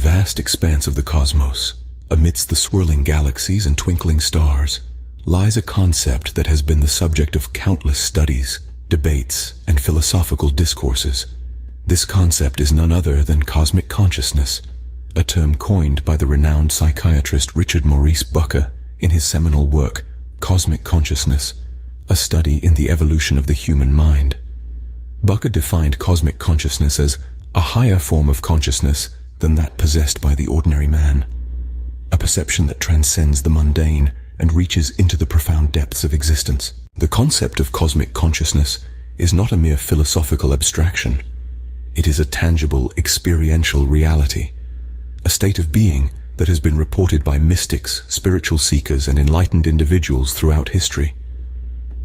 vast expanse of the cosmos, amidst the swirling galaxies and twinkling stars, lies a concept that has been the subject of countless studies, debates, and philosophical discourses. This concept is none other than cosmic consciousness, a term coined by the renowned psychiatrist Richard Maurice Bucke in his seminal work, Cosmic Consciousness, a study in the evolution of the human mind. Bucke defined cosmic consciousness as a higher form of consciousness than that possessed by the ordinary man, a perception that transcends the mundane and reaches into the profound depths of existence. The concept of cosmic consciousness is not a mere philosophical abstraction. It is a tangible, experiential reality, a state of being that has been reported by mystics, spiritual seekers, and enlightened individuals throughout history.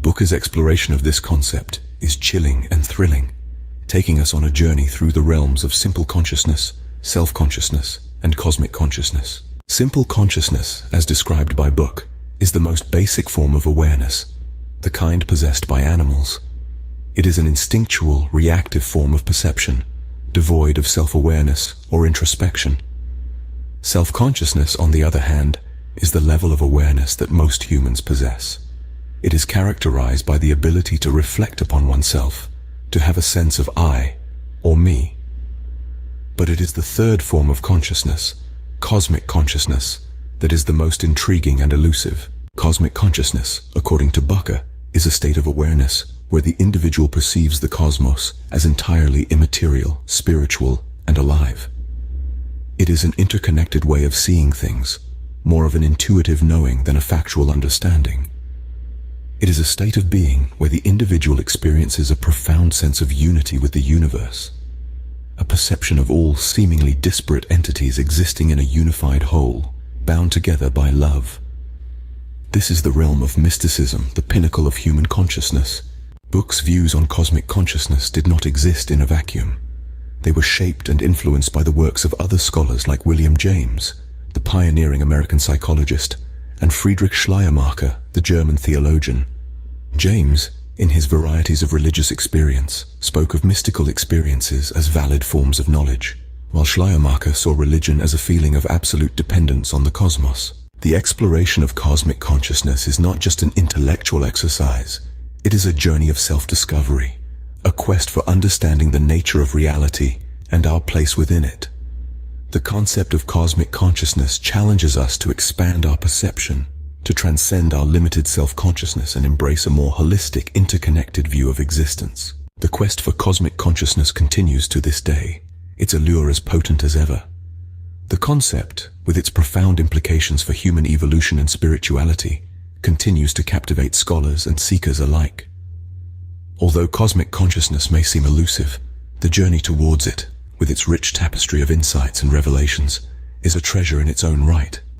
Bucke's exploration of this concept is chilling and thrilling, taking us on a journey through the realms of simple consciousness, self-consciousness, and cosmic consciousness. Simple consciousness, as described by Bucke, is the most basic form of awareness, the kind possessed by animals. It is an instinctual, reactive form of perception, devoid of self-awareness or introspection. Self-consciousness, on the other hand, is the level of awareness that most humans possess. It is characterized by the ability to reflect upon oneself, to have a sense of I, or me. But it is the third form of consciousness, cosmic consciousness, that is the most intriguing and elusive. Cosmic consciousness, according to Bucke, is a state of awareness where the individual perceives the cosmos as entirely immaterial, spiritual, and alive. It is an interconnected way of seeing things, more of an intuitive knowing than a factual understanding. It is a state of being where the individual experiences a profound sense of unity with the universe, a perception of all seemingly disparate entities existing in a unified whole, bound together by love. This is the realm of mysticism, the pinnacle of human consciousness. Bucke's views on cosmic consciousness did not exist in a vacuum. They were shaped and influenced by the works of other scholars like William James, the pioneering American psychologist, and Friedrich Schleiermacher, the German theologian. James, in his Varieties of Religious Experience, spoke of mystical experiences as valid forms of knowledge, while Schleiermacher saw religion as a feeling of absolute dependence on the cosmos. The exploration of cosmic consciousness is not just an intellectual exercise. It is a journey of self-discovery, a quest for understanding the nature of reality and our place within it. The concept of cosmic consciousness challenges us to expand our perception, to transcend our limited self-consciousness and embrace a more holistic, interconnected view of existence. The quest for cosmic consciousness continues to this day, its allure as potent as ever. The concept, with its profound implications for human evolution and spirituality, continues to captivate scholars and seekers alike. Although cosmic consciousness may seem elusive, the journey towards it, with its rich tapestry of insights and revelations, is a treasure in its own right.